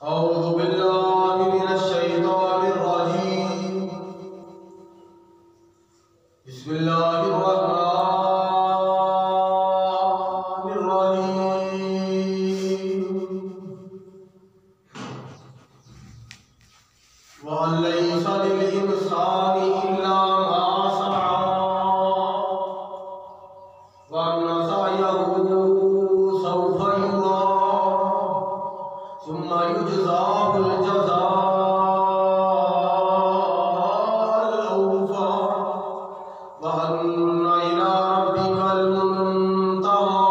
أعوذ بالله من الشيطان الرجيم. بسم الله الرحمن الرحيم. وأن ليس للإنسان إلا ما سعى وأن سعيه سوف يرى ثم يجزاه الجزاء الأوفى وأن إلى ربك المنتهى.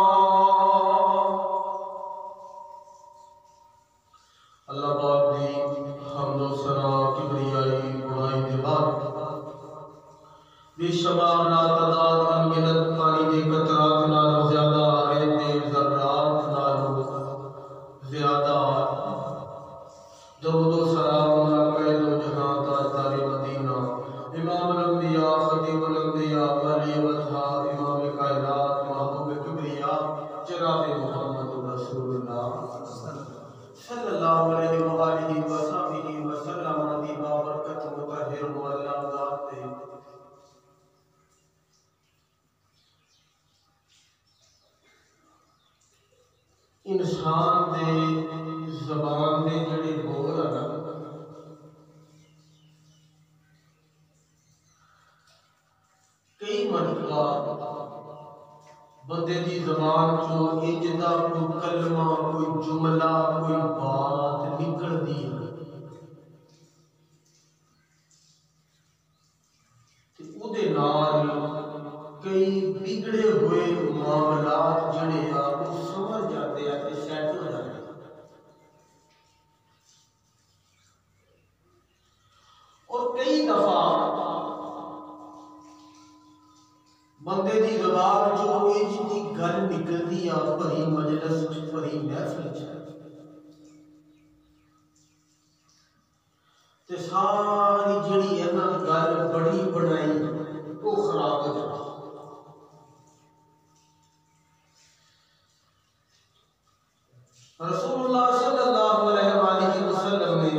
اللہ پاک دی حمد و ثنا کبریائی بڑائی دے بعد بے شمار لا تعداد انگنت پانی دے قطرات نالوں زیادہ ریت دے ذرات نالوں زیادہ درود و سلام علی دو جہاں تاجدار مدینہ امام الانبیاء خطیب الانبیاء ولی وطہا امام کائنات محبوب کبریاء جناب محمد رسول اللہ صلی اللہ علیہ وآلہ وصحبہ وسلم دی بابرکت مطہر مولا ذات دے انسان دے زبان دے جڑے بول ہیں کئی مرتبہ بندے دی زبان چو اجدا کوئی کلمہ کوئی جملہ کوئی بات نکل دی ہے او دے نال کئی بگڑے ہوئے معاملات جڑے ہیں وہ سمجھ جاتے ہیں کہ سیٹ ہو جاتے ہیں اور کئی دفعہ بندے دی زبان جو اجتی گل نکل دی ہے بھری مجلس بھری محفل تے ساری جڑی ہے نا گل بڑی بڑائی وہ خراب ہو جاتی رسول اللہ صلی اللہ علیہ وآلہ وسلم نے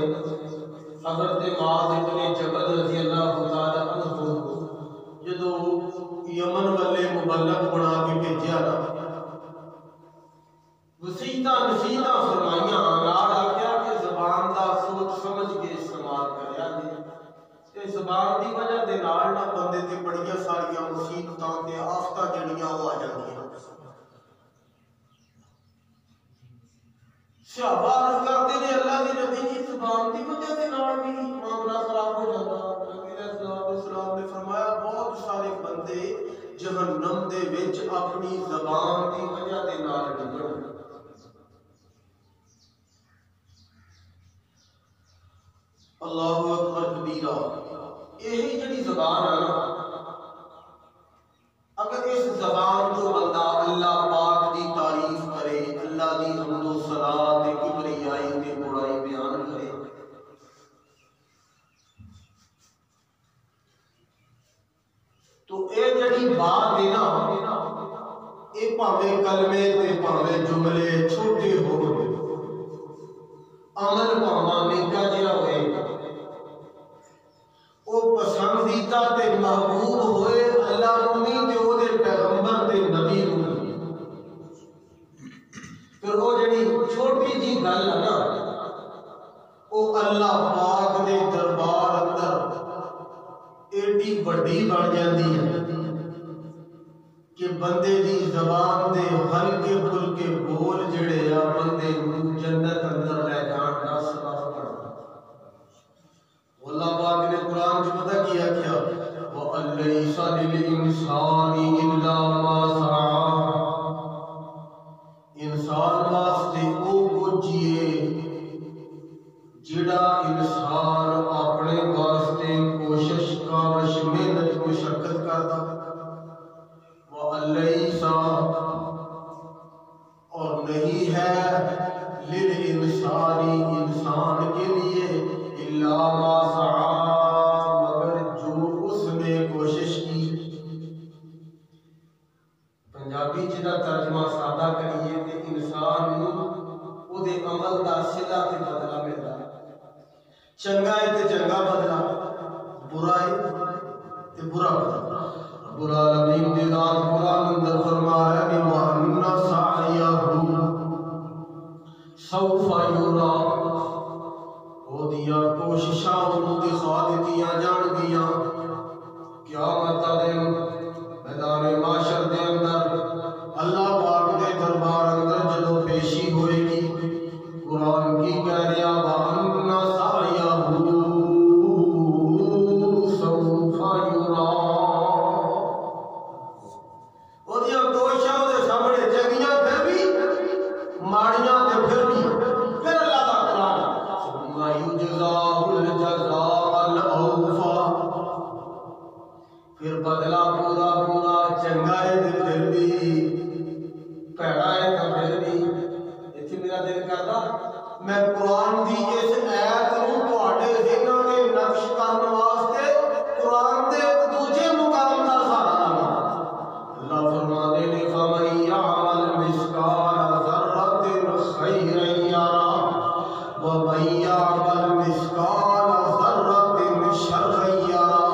حضرت معاذ بن جبل رضی اللہ تعالی عنہ جدو یمن والے مبلغ بنا کے بھیجیا نا وسیعتاں نصیحتاں فرمائیاں نال آکھیا کہ زبان دا سوچ سمجھ کے استعمال کریا جی تے زبان دی وجہ دے نال نہ بندے تے بڑیاں ساریاں مصیبتاں تے آفتاں جڑیاں وہ آ جاندیاں صحابہ عرض کرتے ہیں اللہ دی نبی کی زبان دی وجہ سے نال بھی معاملہ خراب ہو جاتا نبی علیہ السلام نے فرمایا بہت سارے بندے جہنم دے وچ اپنی زبان دی وجہ دے نال ڈگن اللہ اکبر کبیرہ یہی جڑی زبان ہے نا اگر اس زبان کو بندہ اللہ پاک دی تعریف کرے اللہ دی حمد و ثنا تے کبریائی تے بڑائی بیان کرے تو اے جڑی بات ہے نا اے پاویں کلمے تے پاویں جملے چھوٹے ہو عمل پاواں نکا جہا ہوئے او پسندیدہ تے محبوب ہوئے اللہ نومی تے او دے پیغمبر تے نبی نومی پھر وہ جڑی چھوٹی جی گل ہے نا او اللہ پاک دے دربار اندر ایڈی بڑی بن جاندی ہے کہ بندے دی زبان دے ہلکے پھلکے بول جڑے آ بندے جنت اندر لے جان دا سبب بنتا اللہ پاک نے قرآن جو پتہ کیا کیا وَأَن لَيْسَ لِلْإِنسَانِ إِلَّا مَا سَعَى انسان واسطے او کچھئے جڑا انسان اپنے واسطے کوشش کاوش محنت مشقت کرتا وَأَن لَيْسَ اور نہیں ہے لِلْإِنسَانِ انسان کے لیے إِلَّا مَا سَعَى مگر جو اس نے کوشش کی پنجابی جدا ترجمہ سادہ کریے تے انسان نو او دے عمل دا صلہ تے بدلہ ملدا چنگا ہے تے چنگا بدلہ برا ہے تے برا بدلہ رب العالمین دی ذات قرآن اندر فرما رہا ہے وَأَنَّ سَعْيَهُ سَوْفَ يُرَى وہ دیا کوششاں انہوں دکھا دیتیاں جان گیاں قیامت دا دن میدان معاشر دے اندر اللہ پاک دے دربار اندر جدو پیشی ہوئے گی قرآن کی کہہ رہا وَأَنَّ سَعْيَهُ سَوْفَ يُرَى وہ دیا کوششاں دے سامنے جگیاں پھر بھی ماڑیاں دے پھر بھی پھر اللہ دا قرآن ثُمَّ يُجْزَاهُ الْجَزَاءَ الْأَوْفَى پھر بدلہ پورا پورا چنگا ہے تے پھر بھی پیڑا ہے تے پھر بھی ایتھے میرا دل کردا میں قرآن دی اس آیت نوں تواڈے ذہناں دے نقش کرن واسطے قرآن دے دوجے مقام دا سہارا لواں اللہ فرماندے نے فَمَن يَعْمَلْ مِثْقَالَ ذَرَّةٍ خَيْرًا يَرَهُ وَمَن يَعْمَلْ مِثْقَالَ ذَرَّةٍ شَرًّا يَرَهُ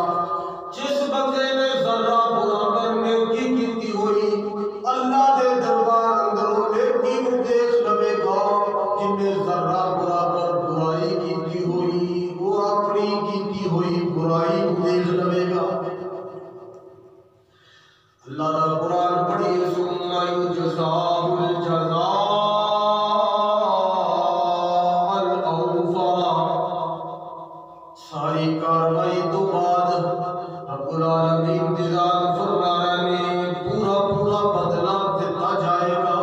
جس بندے نے ذرہ برابر نیکی کیتی ہوئی اللہ دے دربار اندر نیکی نو دیکھ لوے گا جن نے ذرہ برابر برائی کیتی ہوئی وہ اپنی کیتی ہوئی برائی نو دیکھ لوے گا اللہ دا قرآن پڑھی ثم یجزاہ الجزاء الاوفی ساری کاروائی تو بعد رب العالمین دی ذات فرما رہے ہیں پورا پورا بدلہ دیتا جائے گا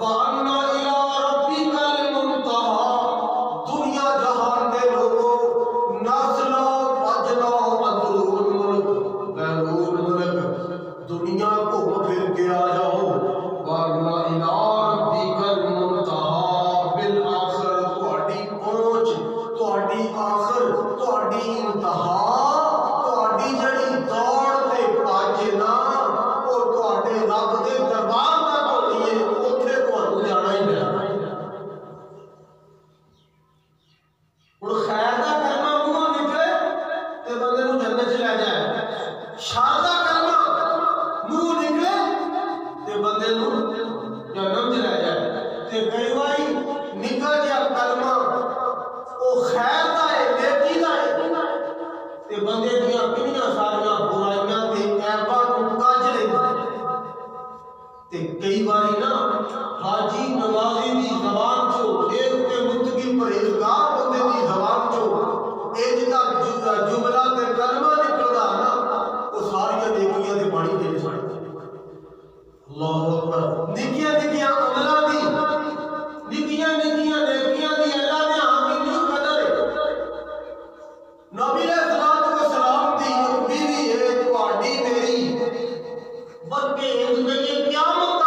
وَأَنَّ إِلَىٰ رَبِّكَ الْمُنْتَهَىٰ دنیا جہان دے لوگوں نسل بجنا اندرون ملک بیرون ملک دنیا کو پھر کے آ جاؤ وَأَنَّ إِلَىٰ رَبِّكَ الْمُنْتَهَىٰ بالآخر تہاڈی پہنچ تہاڈی آخر تہاڈی انتہا کئی باری نا حاجی نوازی دی زبان چو ایک تے متقی پرہیزگار بندے دی زبان چو ایک دا جملہ تے کلمہ نکلدا نا وہ ساری نیکیاں دے پانی دے چھڑ اللہ اکبر نیکیاں نیکیاں عملاں دی نیکیاں نیکیاں نیکیاں دی اللہ نے آمین نہیں قدر ہے نبی علیہ الصلوۃ والسلام دی بیوی ہے تہاڈی میری بلکہ ایک نہیں قیامت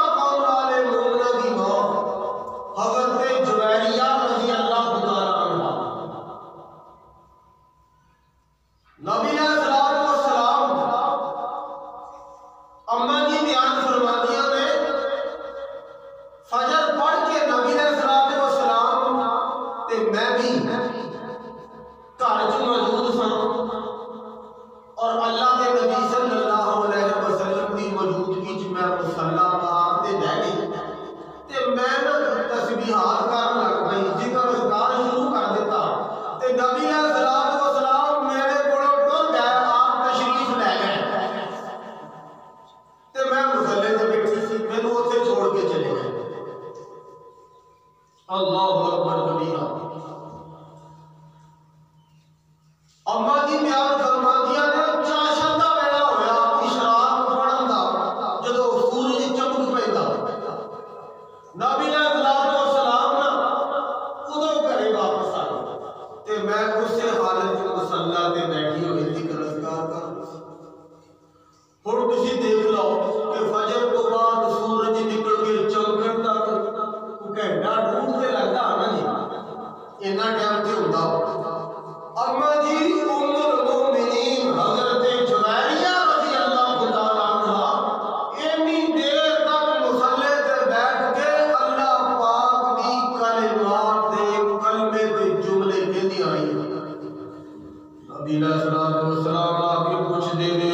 نبی علیہ الصلوۃ والسلام آ کے پوچھ دے نے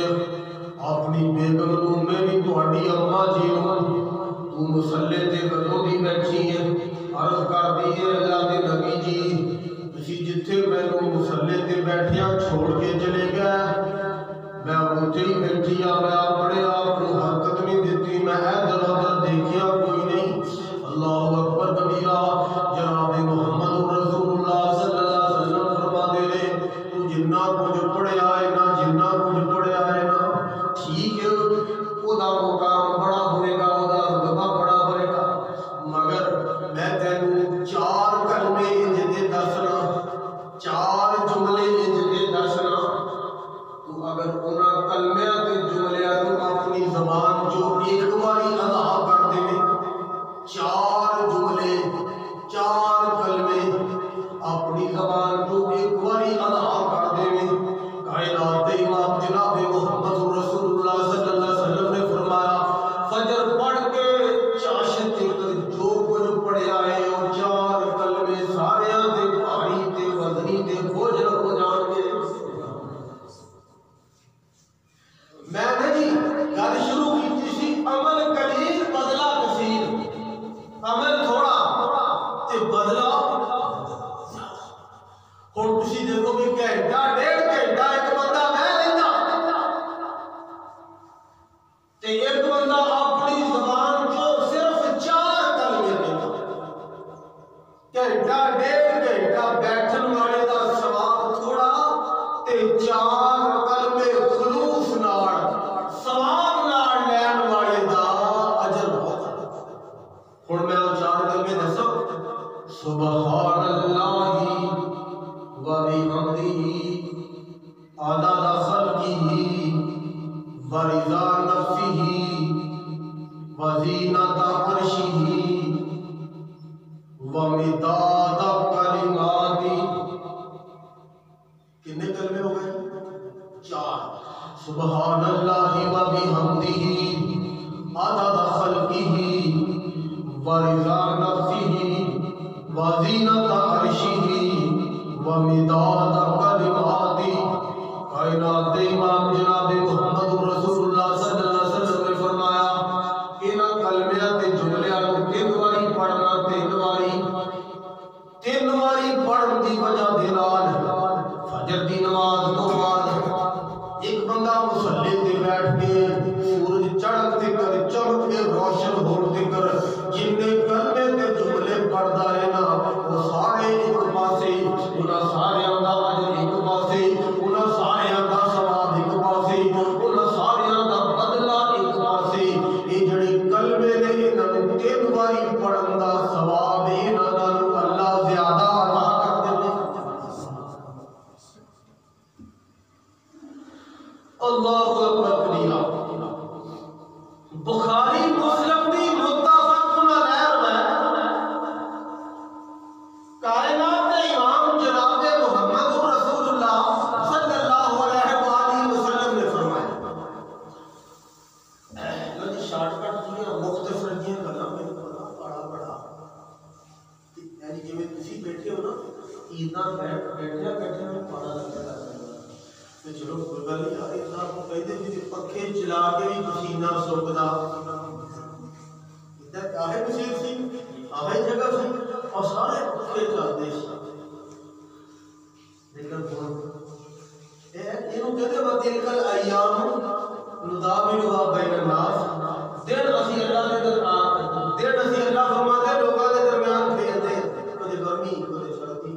اپنی بیگم نو میری تہاڈی اما جی نو تو مصلی تے کدوں دی بیٹھی ہے عرض کر دی ہے اللہ دے نبی جی تسی جتھے مینوں مصلی تے بیٹھیا چھوڑ کے چلے گئے میں اوتھے ہی بیٹھی ہاں میں اپنے آپ کو حرکت نہیں دیتی میں ادھر ادھر دیکھیا کوئی نہیں اللہ اکبر کبیرہ جناب محمد رسول اللہ صلی اللہ علیہ وسلم فرما دے رہے تو جنہ کچھ پڑھیا ہے نا جنہ کچھ پڑھیا ہے نا ٹھیک ہے وہ دا مقام بڑا ہوئے گا وہ دا رتبہ بڑا ہوئے گا مگر میں تینوں چار کلمے انج دے دسنا چار جملے انج دے دسنا تو اگر انہاں کلمیاں تے جملیاں تو اپنی زبان جو ایک باری ادا کر دے چار جملے چار کلمے اپنی زبان جو ایک باری ادا کر دے کائنات دے امام جناب محمد رسول اللہ صلی اللہ علیہ وسلم نے فرمایا فجر پڑھ کے چاشت تک جو کچھ پڑھیا ہے اور چار کلمے سارے دے بھاری تے وزنی تے بوجھ ہو جان گے میں نے جی گل شروع کی سی عمل قلیل بدلہ کثیر عمل تھوڑا تے بدلہ ہن تسی دیکھو کہ گھنٹہ ڈیڑھ گھنٹہ ایک بندہ میں لینا تے ایک بندہ اپنی زبان کو صرف چار کلمے لینا گھنٹہ ڈیڑھ گھنٹہ بیٹھن والے دا ثواب تھوڑا تے چار کلمے خلوص نال ثواب نال لین والے دا اجر بہت ہن میں وہ چار کلمے دسو سبحان اللہ و بحمدہ عدد خلقہ و رضا نفسہ و زینت عرشہ و مداد کلماتہ کتنے کلمے ہو گئے چار سبحان اللہ و بحمدہ عدد خلقہ و رضا نفسہ و زینت عرشہ و مداد کلماتہ کائنات دے امام جناب محمد رسول اللہ صلی اللہ علیہ وسلم نے فرمایا انہاں کلمیاں تے جملیاں نو تین واری پڑھنا تین واری پڑھن دی وجہ دے نال فجر دی نماز تو بعد ایک بندہ مصلی تے بیٹھ کے سورج چڑھ تے کر چمک کے روشن ہون تے کر جننے کلمے تے جملے پڑھدا ہے نا وہ سارے ایک پاسے انہاں ساریاں دا اجر ایک پاسے انہاں ساریاں دا ثواب ایک پاسے انہاں ساریاں دا بدلہ ایک پاسے یہ جڑے کلمے نے انہاں نوں تین واری پڑھن دا ثواب انہاں نوں اللہ زیادہ عطا کر دے اللہ اکبر کبیرہ بخاری مسلم دی متفق علیہ کائنات دے امام جناب محمد رسول اللہ صلی اللہ علیہ وآلہ وسلم نے فرمایا لو جی شارٹ کٹ جی مختصر جی گلاں میں پتا بڑا یعنی جویں تسی بیٹھے ہو نا ایداں بیٹھیا میں پڑھا لگتا ہے تے چلو کوئی گل نہیں یار اتنا کو کہہ دے کہ پکھے چلا کے بھی پسینہ سکدا ادھر کاہے مسیر سی آہے جگہ سی اور سارے پکھے چلدے سی لیکن ہن اینو کہتے وا تلکل ایام نداولها بین الناس دن اسی اللہ دے دن اسی اللہ فرماتے لوکاں دے درمیان کھیلدے کدے گرمی کدے سردی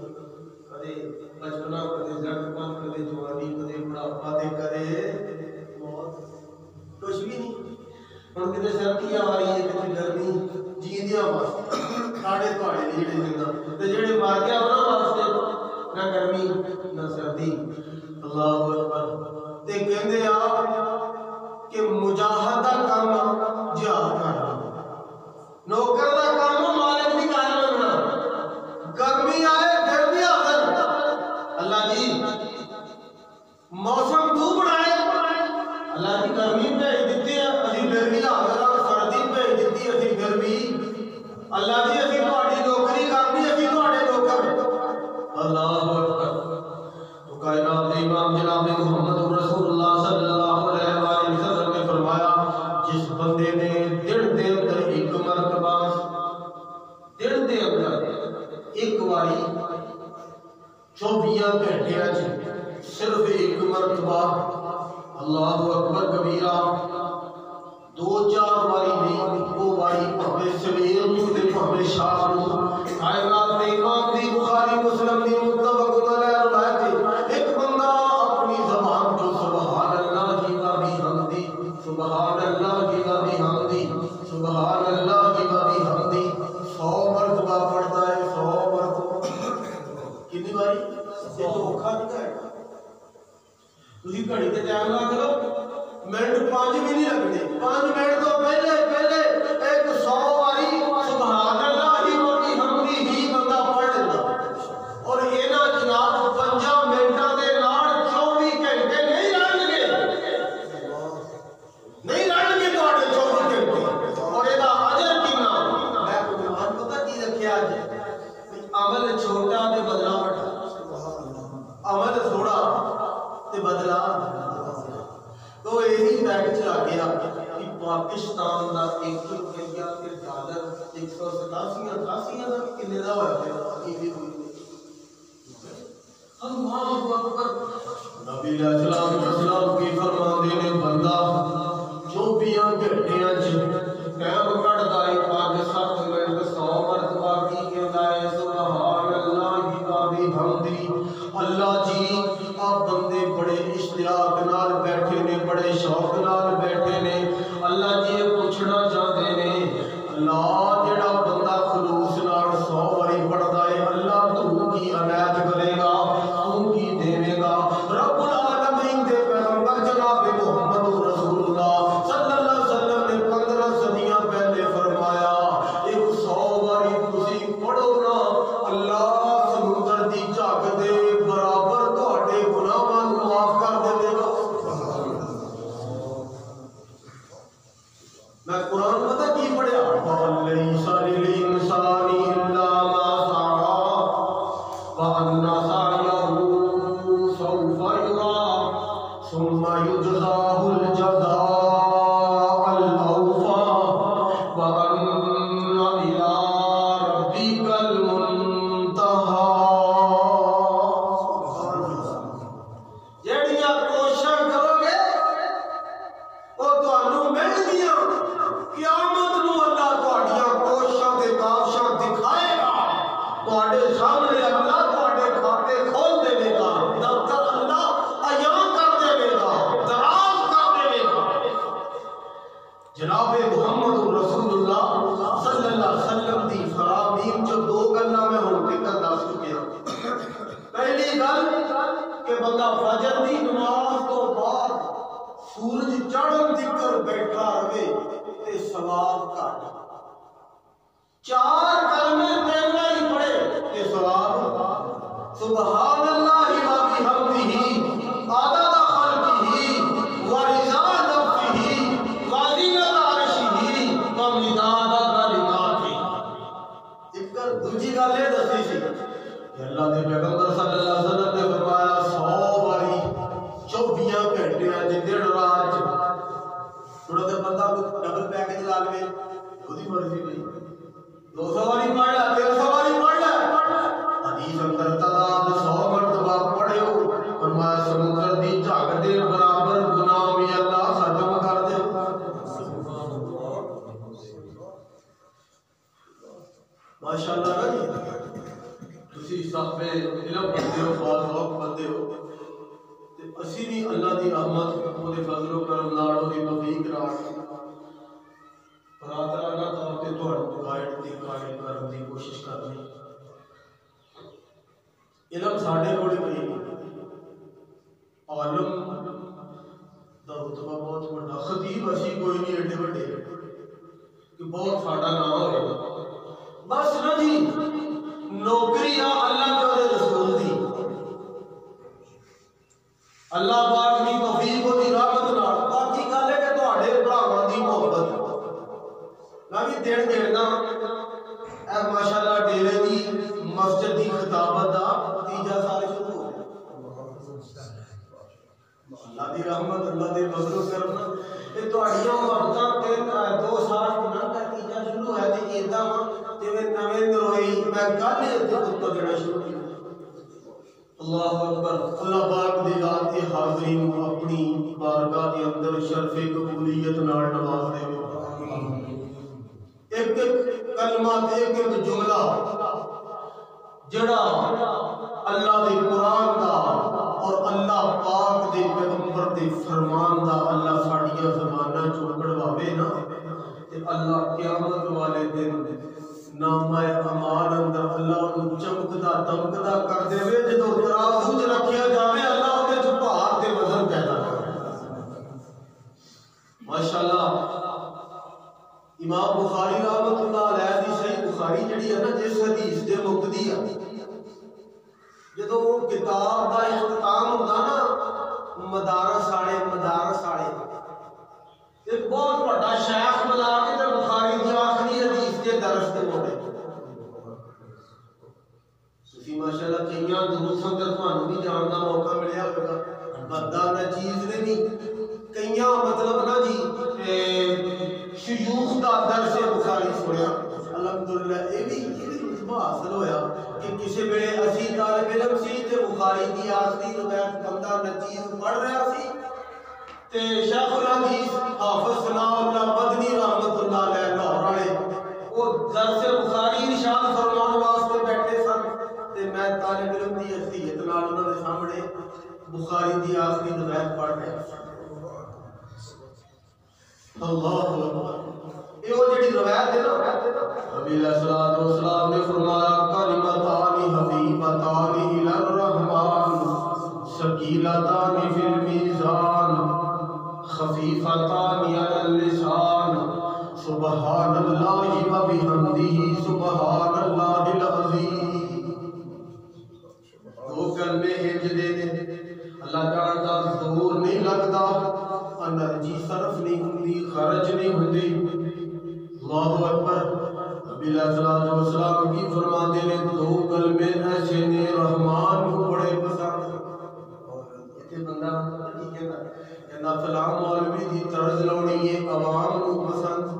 کدے بچپنا کدے لڑکپن کدے جوانی کدے بڑھاپا تے کدے موت کچھ بھی نہیں ہن کدے سردی آ رہی ہے کدے گرمی جیندیاں واسطے ساڈے تواڈے لیے جڑے زندہ تے جڑے مر گیا انہاں واسطے نہ گرمی نہ سردی اللہ اکبر تے کہندے آ کہ مجاہدہ کام جہاد کرنا نوکر دا کام مالک دی گل مننا گرمی آئے پھر بھی آخر اللہ جی موسم تو بنائے اللہ جی گرمی بھیج دیتی ہے اسی پھر بھی آخر سردی بھیج دیتی ہے اسی پھر بھی اللہ جی اسی تہاڈی نوکری کرنی اسی تہاڈے نوکر اللہ اکبر تو کائنات دے امام باری 24 گھنٹے صرف ایک مرتبہ اللہ اکبر کبیرہ 2-4 باری نہیں، وہ باری پہلے سویر تے پہلے شام کائنات میں امام دی بخاری مسلم دی متفق علیہ روایت ہے، ایک بندہ اپنی زبان جو سبحان اللہ کی و بحمدی سبحان اللہ کی و بحمدی سبحان اللہ کی و بحمدی 100 مرتبہ پڑھتا ہے، 100 مرتبہ کتنی باری یہ تو اوکھا نہیں ہے، تسی گھڑی تے ٹائم لا کرو منٹ 5 بھی نہیں لگنے، 5 منٹ تو پہلے ایک 100 باری سبحان اللہ ہی و بحمدی ہی بندہ پڑھ لیتا، اور یہ نا جناب 5 منٹاں دے نال 24 گھنٹے نہیں لڑن گے تواڈے 24 گھنٹے، اور یہ دا اجر کتنا میں قرآن پتہ کی رکھیا جی، عمل چھوٹا تے بدلہ بڑا، عمل تھوڑا تے بدلہ، تو یہی بیٹھ چلا گیا کہ پاکستان دا 1 روپیہ تے ڈالر 187 دا کنے دا ہویا پیا، اللہ اکبر۔ نبی علیہ السلام کی فرماندے نے بندہ 24 گھنٹیاں ٹائم کڈدا ہے 5-7 منٹ 100 مرتبہ کی کہندا ہے سبحان اللہ و بحمدی، اللہ جی آپ بندے بڑے اشتیاق نال بیٹھے نے، بڑے شوق نال بیٹھے نے، اللہ جی یہ پوچھنا چاہتے نے اللہ جڑا بندہ خلوص نال 100 باری پڑھدا ہے اللہ تو کی عنایت کرے گا، تو کی دے گا۔ رب العالمین دے پیغمبر جناب محمد رسول اللہ صلی اللہ علیہ وسلم نے 15 صدیاں پہلے فرمایا ایک 100 باری تسی پڑھو نا اللہ سمندر دی جھاگ دے برابر تہاڈے گناہاں نوں معاف کر دے گا۔ میں قرآن پتہ کی پڑھیا وَلَيْسَ لِلْإِنسَانِ إِلَّا مَا سَعَىٰ وَأَنَّ سَعْيَهُ سَوْفَ يُرَىٰ ثُمَّ يُجْزَاهُ الْجَزَاءَ الْأَوْفَىٰ وَأَنَّ إِلَىٰ رَبِّكَ الْمُنتَهَىٰ۔ جڑیاں کوششاں کرو گے وہ تانوں مل گیاں، قیامت نو اللہ تہاڈیاں کوششاں تے کاوشاں دکھائے گا، تہاڈے سامنے اللہ تہاڈے کھاتے کھول دے گا، دفتر اللہ عیاں کر دے گا، دراز کر دے گا۔ جناب محمد رسول اللہ صلی اللہ علیہ وسلم دی فرامین جو 2 گلاں میں ہن تک دس چکیا۔ پہلی گل کہ بندہ فجر دی نماز تو بعد سورج چڑھن تک بیٹھا رہے تے ثواب گھٹ، 4 کلمے 3 ہی پڑھے تے ثواب سبحان اللہ و بحمدہ عدد خلقہ ورضا نفسہ وزنۃ عرشہ ومداد کلماتہ۔ ایک دوسری گل یہ دسی سی کہ اللہ دے پیغمبر صلی اللہ علیہ وسلم نے فرمایا 100 باری 24 گھنٹے دن رات تھوڑا تو بندہ ڈبل پیکج لا لے وہی مرضی بھائی 200 باری پڑھ لیا 300 باری پڑھ لیا، حدیث اندر تعداد 100 مرتبہ پڑھو، فرمایا سمندر دی جھاگ دے برابر گناہ بھی اللہ ختم کر دے۔ ماشاءاللہ تسی صاحب علم بندے ہو، باذوق بندے ہو، تے اسی بھی اللہ دی رحمت او دے فضل و کرم نال او دی توفیق نال برادرانہ طور تے تہاڈی گائیڈ تے قائم کرن دی کوشش کرنی۔ علم ساڈے کول کوئی نہیں، عالم دا رتبہ بہت بڑا، خطیب اسی کوئی نہیں ایڈے بڑے کہ بہت ساڈا نام ہوئے بس نا جی، نوکری آ اللہ کے رسول دی، اللہ پاک دی توفیق دی رحمت نال، باقی گل ہے کہ تہاڈے بھراواں دی محبت میں بھی دن دینا اے ماشاءاللہ ڈیرے دی مسجد دی خطابت دا 3 سال شروع ہو گیا، اللہ دی رحمت اللہ دے فضل و کرم یہ تہاڈیاں محبتاں تے 2 سال نہ 3 شروع ہے تے ایدا جویں نویں نروئی میں گل ہی اتنے تو دینا شروع کیا اللہ اکبر اللہ پاک دی ذات کے حاضرین کو اپنی بارگاہ کے اندر شرف قبولیت نال نواز دے ایک ایک کلمہ ایک ایک جملہ جڑا اللہ دے قرآن دا اور اللہ پاک دے پیغمبر دے فرمان دا اللہ ساڈیاں زباناں چوں کڑواوے نا تے اللہ قیامت والے دن نامہ اعمال اندر اللہ انہوں چمکدا دمکدا کر دے وے جدوں ترازو وچ رکھیا جاوے اللہ اودے چ بھار تے وزن پیدا کرے ماشاءاللہ امام بخاری رحمۃ اللہ علیہ دی صحیح بخاری جڑی ہے نا جس حدیث دے مقتدی ہے جدوں وہ کتاب دا اختتام ہوندا نا مدارس والے ایک بہت بڑا شیخ بنا کے تے بخاری دی آخری حدیث کے درس تے موڑے تسی ماشاءاللہ کئیاں دروس اندر تھانوں بھی جان دا موقع ملیا ہوگا بندہ نہ چیز نے نہیں کئیاں مطلب نا جی شیوخ دا درس بخاری سنیا الحمدللہ اے بھی رتبہ حاصل ہویا کہ کسی ویلے اسی طالب علم سی تے بخاری دی آخری روایت بندہ نچیز پڑھ رہا سی تے شیخ الحدیث حافظ ثناء اللہ مدنی رحمۃ اللہ علیہ لاہور والے وہ درس بخاری ارشاد فرمان واسطے بیٹھے سن تے میں طالب علم دی حیثیت نال انہاں دے سامنے بخاری دی آخری روایت پڑھ رہا اللہ اکبر یہ وہ جڑی روایت ہے نا نبی علیہ الصلوۃ والسلام نے فرمایا کلمتان حبیبتان الی الرحمن ثقیلتان فی المیزان خفیفتان علی اللسان سبحان اللہ و بحمدہ سبحان اللہ العظیم دو کلمے ہنج دے اللہ تعالی دا زور نہیں لگدا انرجی صرف نہیں ہوندی خرچ نہیں ہوندی اللہ اکبر نبی علیہ الصلوۃ والسلام کی فرماتے نے دو کلمے ایسے نے رحمان کو بڑے پسند تے بندہ کی کہندا کہندا فلاں مولوی دی طرز لاونی ہے عوام کو پسند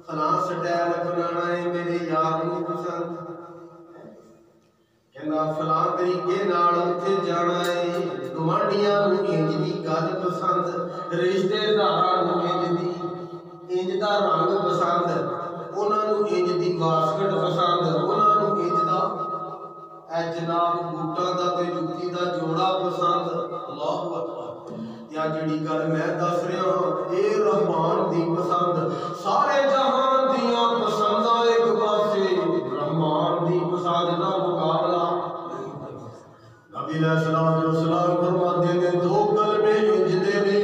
فلاں سٹائل اپنانا ہے میرے یار کو پسند کہندا فلاں طریقے نال اوتھے جانا ہے گوانڈیاں نوں انج دی گل پسند رشتے داراں نوں انج دا رنگ پسند انہاں نوں انج دی واسکٹ پسند انہاں نوں انج دا اے جناب بوٹاں دا تے جُتی دا جوڑا پسند اللہ اکبر یا جڑی گل میں دس رہا ہوں اے رحمان دی پسند سارے جہان دیاں پسنداں ایک پاسے رحمان دی پسند دا مقابلہ نبی علیہ الصلوۃ والسلام فرماتے نے دو کلمے انج دے نے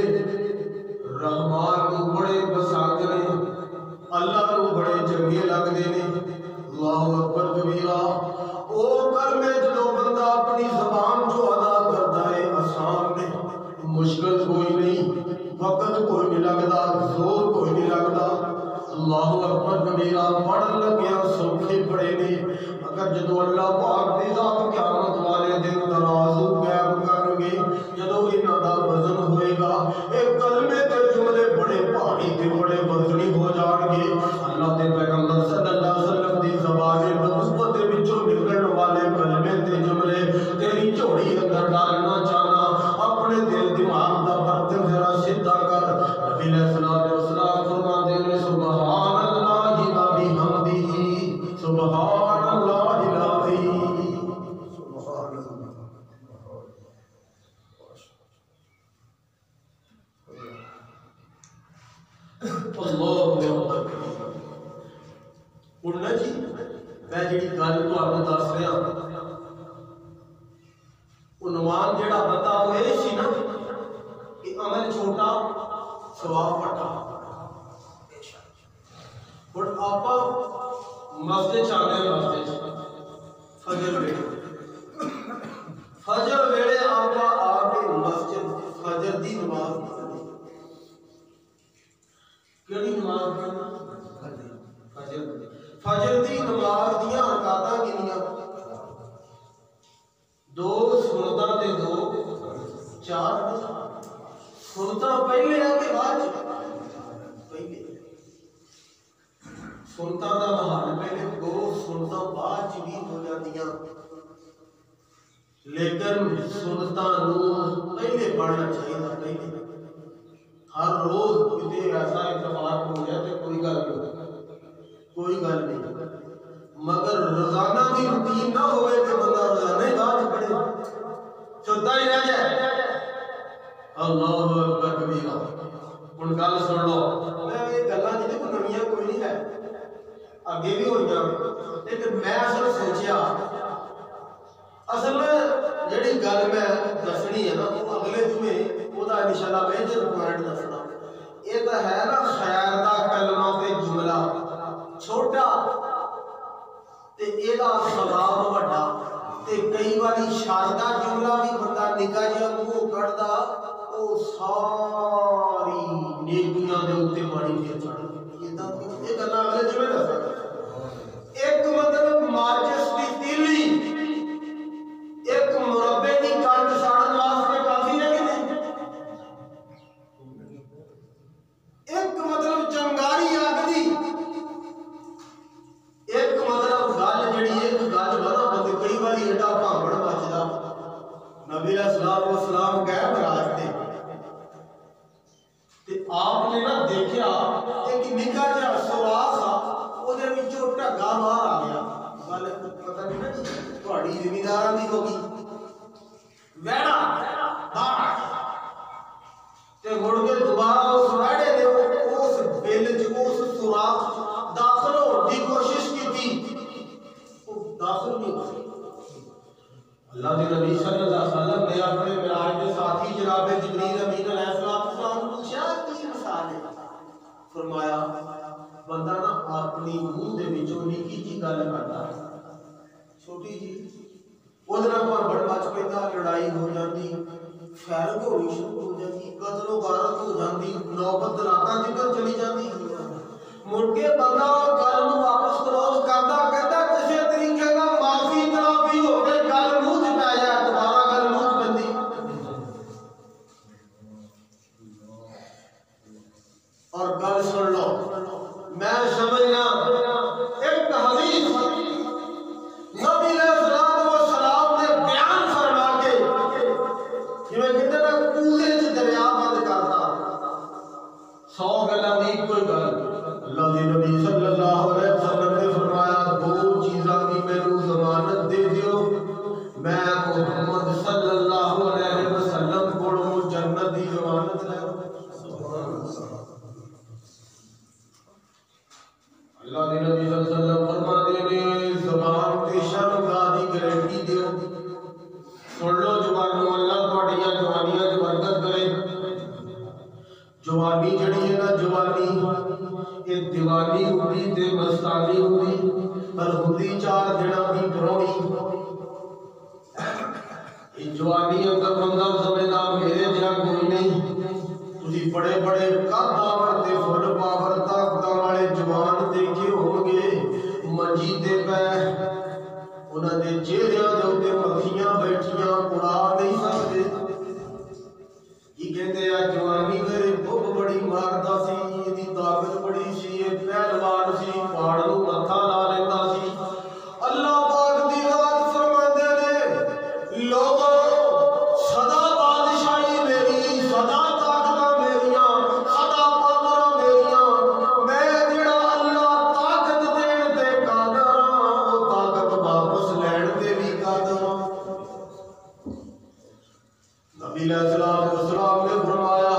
رحمان کو بڑے پسند نے اللہ کو بڑے چنگے لگدے نے اللہ اکبر کبیرہ او کلمے جدوں بندہ اپنی زبان جو ادا کرتا ہے آسان نے مشکل کوئی نہیں وقت کوئی نہیں لگتا زور کوئی نہیں لگتا اللہ اکبر کبیرہ پڑھن لگیا سوکھے پڑے نے اگر جدو اللہ پاک دی ذات قیامت والے دن ترازو قائم کرن گے جدو انہاں دا وزن ہوئے گا ایک کلمے تے جملے بڑے بھاری تے بڑے وزنی ہو جان گے اللہ دے پیغمبر صلی اللہ علیہ وسلم دی زبان نبوت دے وچوں نکلن والے کلمے تے جملے تیری جھوڑی اندر ڈالنا چاہنا اپنے دل دماغ دا برتن ذرا سیدھا کر نبی علیہ الصلوۃ والسلام فرماتے ہیں سبحان اللہ و بحمدہ سبحان اللہ العظیم سبحان اللہ اکبر ہن جی میں جڑی گل تانوں دس رہا عنوان جڑا بتا ہوئے سی نا کہ عمل چھوٹا ثواب بڑا اور آپا مسجد چاہنے مسجد فجر ویلے آپا آ کے مسجد فجر دی نماز کیڑی نماز فجر دی نماز دیاں رکعتاں کتنیاں دو سنتاں تے دو چار سنتاں پہلے آ کے بعد پہلے سنتاں دا محل پہلے دو سنتاں بعد چ بھی ہو جاندیاں، لیکن سنتاں نوں پہلے پڑھنا چاہیے. پہلے ہر روز کتے ایسا اتفاق ہو جائے تو کوئی گل نہیں، مگر روزانہ کی روٹین نہ ہوئے کہ بندہ روزانہ ہی باہر پڑے چوتھا ہی رہ جائے. اللہ اکبر کبیرہ. ہن گل سن لو، میں یہ گلاں جی کوئی نویاں کوئی نہیں ہے، اگے بھی ہوئیاں، لیکن میں اصل سوچیا اصل جڑی گل میں دسنی ہے نا وہ اگلے جمعے وہ انشاءاللہ میجر پوائنٹ دسنا. یہ تو ہے نا خیر دا کلمہ تے جملہ چھوٹا تے ایدا ثواب بڑا، تے کئی واری شادہ جملہ بھی بندہ نکا جہا منہ کڑدا او ساری نیکیاں دے اوتے ماڑی پھر چڑھ. یہ گلاں اگلے جمعے دساں. ایک مطلب ماچس دی تیلی ایک مربے دی کنڈ ساڑن واسطے کافی ہے کہ نہیں؟ ایک مطلب چنگاری آگ دی، ایک مطلب گل جڑی ایک گل بنا بندے کئی باری ایڈا بھانگڑ بچدا. نبی علیہ الصلوۃ والسلام گئے معراج تے آپ نے نا دیکھیا ایک نکا جہا سوراخ آ او دے وچوں ڈھگا باہر آ گیا. گل پتہ نہیں نا تہاڈی زمینداراں دی ہوگی ویڑا باہر آ گیا تے مڑ کے دوبارہ اس ویڑے دے اس بل چ اس سوراخ داخل ہونے کی کوشش کی وہ داخل نہیں ہوئی. اللہ کے نبی صلی اللہ علیہ وسلم نے اپنے معراج کے ساتھی جناب جبریل امین علیہ السلام کو پوچھا کی مثال ہے؟ فرمایا بندہ نا اپنی منہ دے وچوں نکی جی گل کردا چھوٹی جی وہ دے نال بڑ بچ پیندا، لڑائی ہو جاندی، فیرنگ ہونی شروع ہو جاتی، قتل و غارت ہو جاتی، نوبت راتاں تک چلی جاتی. مڑ کے بندہ گل نوں واپس کلوز کردا کہندا کسے طریقے دا معافی تلافی ہو کے گل منہ چ پی جائے دوبارہ گل منہ چ پیندی. اور گل سن لو، میں سمجھنا ایک حدیث نبی علیہ الصلوۃ والسلام نے بیان فرما کے جویں کہتے نا کوزے چ دریا بند کرتا 100 گلاں دی کوئی گل. اللہ کے نبی صلی اللہ علیہ وسلم نے فرمایا دو چیزاں کی مینوں ضمانت دے دیو، میں محمد صلی اللہ علیہ وسلم کولوں جنت دی ضمانت لے. اللہ کے نبی صلی اللہ علیہ وسلم فرماتے ہیں زبان تے شرمگاہ دی گارنٹی دیو. سن لو جوانو، اللہ تہاڈیاں جوانیاں چ برکت کرے. جوانی جڑی ہے نا جوانی یہ دیوانی ہوندی تے مستانی ہوندی، پر ہوندی 4 دناں دی پرونی. یہ جوانی اندر بندہ سمجھدا میرے جہاں کوئی نہیں. تسی بڑے بڑے قد آور تے فل پاور طاقتاں والے جوان دیکھے ہون گے منجی تے پے انہاں دے چہریاں دے اوتے مکھیاں بیٹھیاں اڑا نہیں سکدے. یہ کہتے ہیں جوانی میرے بھوک بڑی ماردا سی، ایدی طاقت بڑی سی، یہ پہلوان سی، پہاڑ نوں متھا لا لیندا سی. اللہ پاک دی ذات فرماندے نے لوگوں سدا بادشاہی میری، سدا طاقتاں میریاں، سدا پاوراں میریاں. میں جڑا اللہ طاقت دین تے قادر ہاں او طاقت واپس لین تے بھی قادر ہاں. نبی علیہ السلام نے فرمایا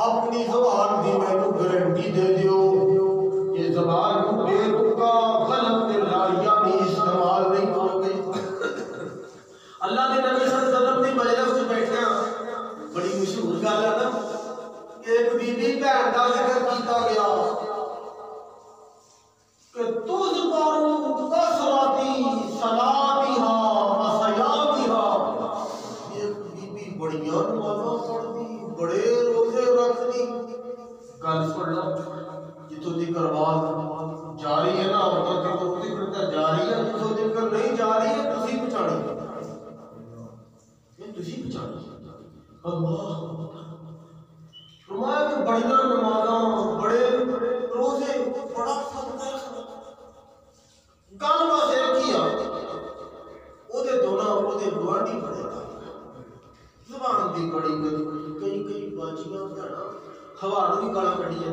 اپنی زبان دی مینوں گارنٹی دے دیو، یہ زبان بے تکا غلط تے لاریانی استعمال نہیں کرو گے. اللہ کے نبی صلی اللہ علیہ وسلم دی مجلس وچ بیٹھے ہیں، بڑی مشہور گل ہے نا کہ ایک بی بی بہن دا ذکر کیتا گیا کہ تجھ پر کثرتی صلاتھا وصیامھا. بڑیاں نمازاں پڑھدی، بڑے روزے رکھدی. گل سن لو جتوں تک آواز جاری ہے نا اتوں تک جاری ہے، جتوں تک نہیں جاری ہے تسی پہچانی اللہ. فرمایا کہ بڑیاں نمازاں، بڑے روزے، بڑا صدقہ. گوانڈی بڑے گا زبان دی بڑی کئی باجیاں بھڑا ہوا بھی گالا کڑی ہے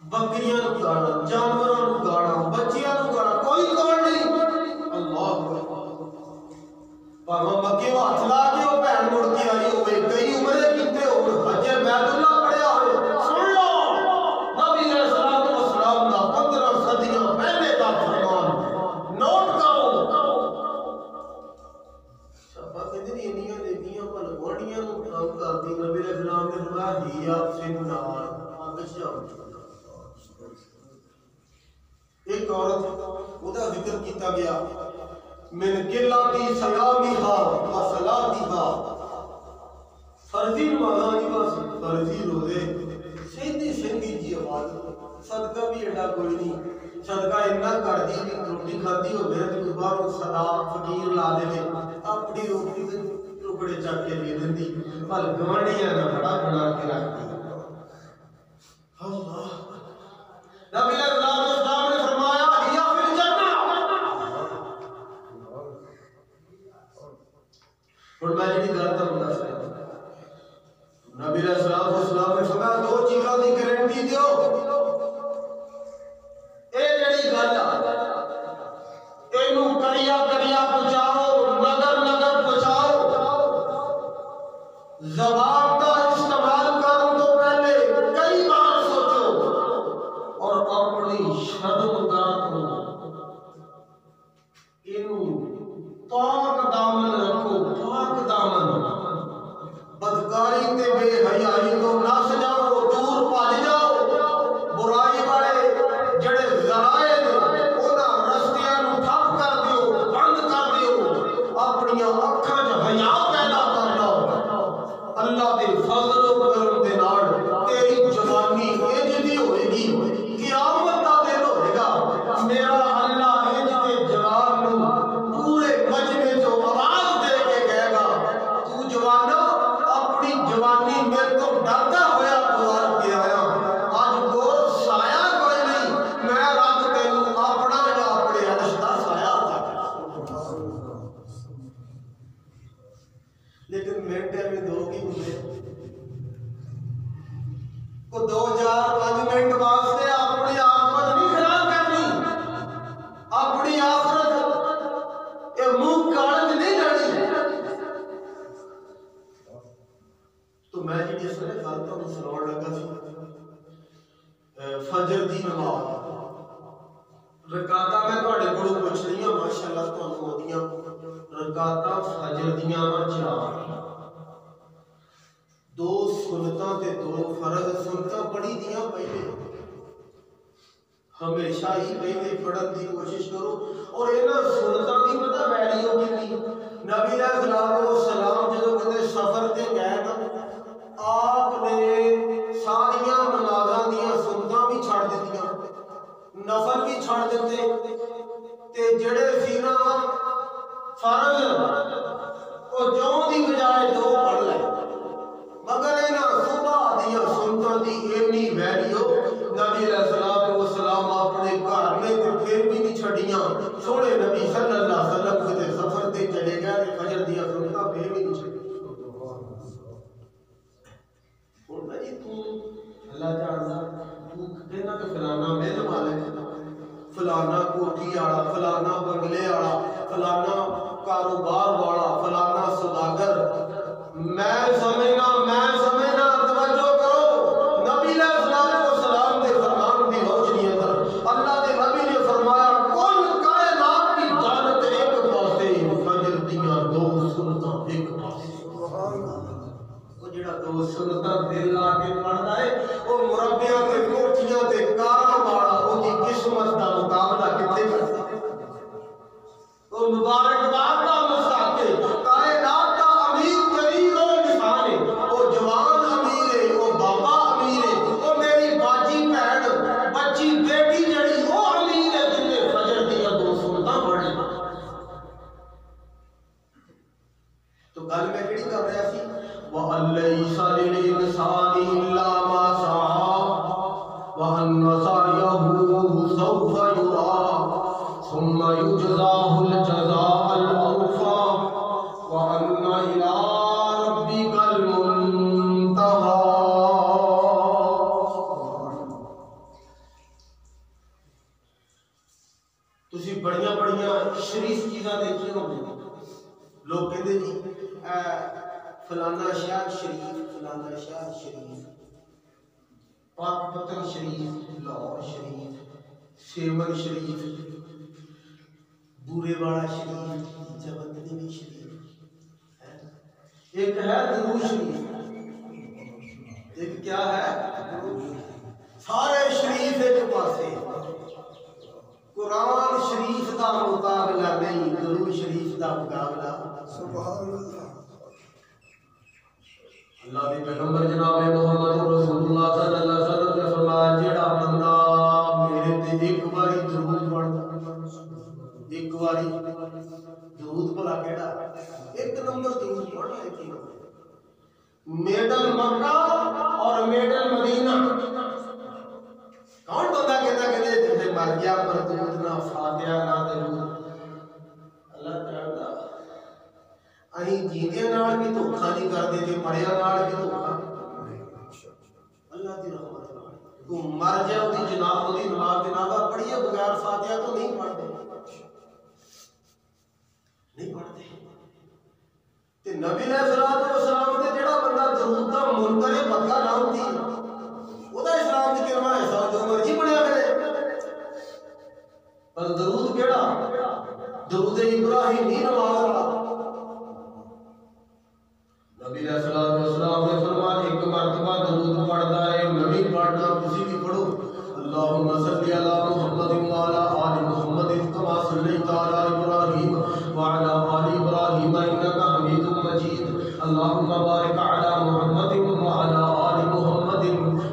بکریاں نو گالا جانوراں نو گالا بچیاں نو گالا کوئی کون نہیں اللہ پاوا مکے وا ہاتھ لا کے او بہن مڑ کے آئی ہوئے کئی عمرے کیتے ہو حج بیت اللہ پڑھیا ہوئے سن لو نبی علیہ الصلوۃ والسلام دا 15 صدیاں پہلے دا فرمان نوٹ کرو شابا کہندے نے انیاں نیکیاں پر گوڑیاں نو کام کردی نبی علیہ السلام نے فرمایا ہی آپ سے نال اگے جاؤ ایک عورت ادا ذکر کیتا گیا من قلتی صیامھا و صلاتھا فرضی نمازاں بس فرضی روزے سیدھی سیدھی جی عبادت صدقہ بھی ایڈا کوئی نہیں صدقہ اتنا کر دی کہ روٹی کھاتی ہو میرے تو باہر صدا فقیر لا دے اپنی روٹی دے ٹکڑے چک کے دے دیندی پل گوانڈیاں دا بڑا بنا کے رکھتی اللہ نبی علیہ السلام نے فرمایا ہیا فی الجنہ اور میں جی گل تو بتا سکتا نبی علیہ السلام نے فرمایا دو چیزاں دی گارنٹی دیو اے جڑی گل اینو کریا پہنچاؤ نگر پہنچاؤ زبان کا استعمال کرنے تو پہلے کئی بار سوچو اور اپنی شرمگاہ کو اینو پاک دامن رکھو پاک دامن بدکاری تے بے حیائی تو نس جاؤ دور بھج جاؤ برائی والے جڑے ذرائع نے انہاں رستیاں نو ٹھپ کر دیو بند کر دیو اپنی اکھاں وچ حیا پیدا کر لو اللہ دے فضل و کرم دے نال تیری جوانی انج دی ہوئے گی قیامت دا دن ہوئے گا میرا اللہ انج دے جوان نو پورے مجمع چوں آواز دے کے کہے گا تو جوانا اپنی جوانی میرے تو ڈرتا ہویا گزار کے آیا آج کو سایہ کوئی نہیں میں رب تینوں اپنا یا اپنے عرش دا سایہ عطا لیکن منٹے میں دو کی ہوئے کو 2-4-5 منٹ واسطے اپنی آخرت نہیں خراب کرنی اپنی آخرت یہ منہ کاڑت نہیں رہنی تو میں جی جس نے گل تو سناؤ لگا سی فجر دی نماز رکعتاں میں تواڈے کولوں پوچھ رہی ہاں ماشاءاللہ تانوں اودیاں رکعتاں فجر دیاں 4 دو سنتاں تے دو فرض سنتاں پڑھی دیاں پہلے ہمیشہ ہی پہلے پڑھن دی کوشش کرو اور انہاں سنتاں دی پتہ ویلیو کتنی نبی علیہ الصلوۃ والسلام جدوں کتے سفر تے گئے نا آپ نے ساریاں نمازاں دیاں سنتاں بھی چھڑ دتیاں نفل بھی چھڑ دتے تے جڑے سی نا فرض او جوں دی بجائے 2 پڑھ لے مگر انہاں صبح دیاں سنتاں دی اینی ویلیو نبی علیہ الصلوۃ والسلام اپنے گھر میں تے پھر بھی نہیں چھڈیاں سونے نبی صلی اللہ علیہ وسلم کتے سفر تے چلے گئے تے فجر دیاں سنتاں پھر بھی نہیں چھڈیاں اور میں جی تو اللہ جاندا تو کہنا کہ فلانا میرے مالک فلانا کوٹھی والا فلانا بنگلے والا فلانا کاروبار والا فلانا سوداگر میں سمجھنا توجہ کرو نبی علیہ السلام دے فرمان دی روشنی اندر اللہ دے نبی نے فرمایا کل کائنات کی جانت ایک پاسے فجر دیاں 2 سنتاں ایک پاسے سبحان اللہ وہ جڑا 2 سنتاں دل لا کے پڑھدا ہے وہ مربیاں تے کوٹھیاں تے کاراں والا او دی قسمت دا مقابلہ کتے کردا وہ مبارکباد دا مستحق ہے کائنات دا امیر ترین اور انسان ہے وہ جوان امیر ہے وہ بابا امیر ہے وہ میری باجی بہن بچی بیٹی جڑی وہ امیر ہے جن نے فجر دیاں 2 سنتاں پڑھی تو گل میں کیڑی کر رہا سی وَأَلَّيْسَ لِلْإِنسَانِ إِلَّا مَا سَعَىٰ وَأَنَّ سَعْيَهُ سَوْفَ يُرَىٰ ثُمَّ يُجْزَاهُ الْجَزَاءَ الْأَوْفَىٰ ہوتے لوگ کہتے جی فلانا شہر شریف، فلانا شہر شریف، پاک پتن شریف، لاہور شریف، سیمن شریف، بورے والا شریف، جبندی شریف، ایک ہے درود شریف، ایک کیا ہے سارے شریف ایک پاسے، قرآن شریف کا مقابلہ نہیں، درود شریف کا مقابلہ سبحان اللہ۔ اللہ کے پیغمبر جناب محمد رسول اللہ صلی اللہ علیہ وسلم نے فرمایا جیڑا بندہ میرے تے ایک باری درود پڑھدا، ایک باری درود بھلا کیڑا ایک نمبر درود پڑھنا ہے کہ میڈل مکہ اور میڈل مدینہ، کون بندہ کہتا کہ جیسے مر گیا پر درود نہ فاتحہ نہ درود، اللہ جانتا اہیں جیندے نال بھی دھوکھا نہیں کردے تے مریا نال بھی دھوکھا، اللہ دی رحمت نال تو مر جائے اودی جناب اودی نماز جنازہ پڑھیے بغیر فاتحہ تو نہیں پڑھتے، نہیں پڑھتے تے نبی علیہ الصلوۃ والسلام تے جڑا بندہ درود دا منکر مکہ نہ ہوندی اودا اسلام دی کلمہ ایسا جو مرضی پڑھیا کرے، پر درود کیڑا درود ابراہیمی نماز والا، نبی علیہ الصلوۃ والسلام نے فرمایا ایک مرتبہ درود پڑھتا ہے، نبی پڑھنا کسی بھی پڑھو، اللہم صلی علی محمد وعلی آل محمد کما صلیت علی ابراہیم وعلی آل ابراہیم انک حمید مجید، اللہم بارک علی محمد وعلی آل محمد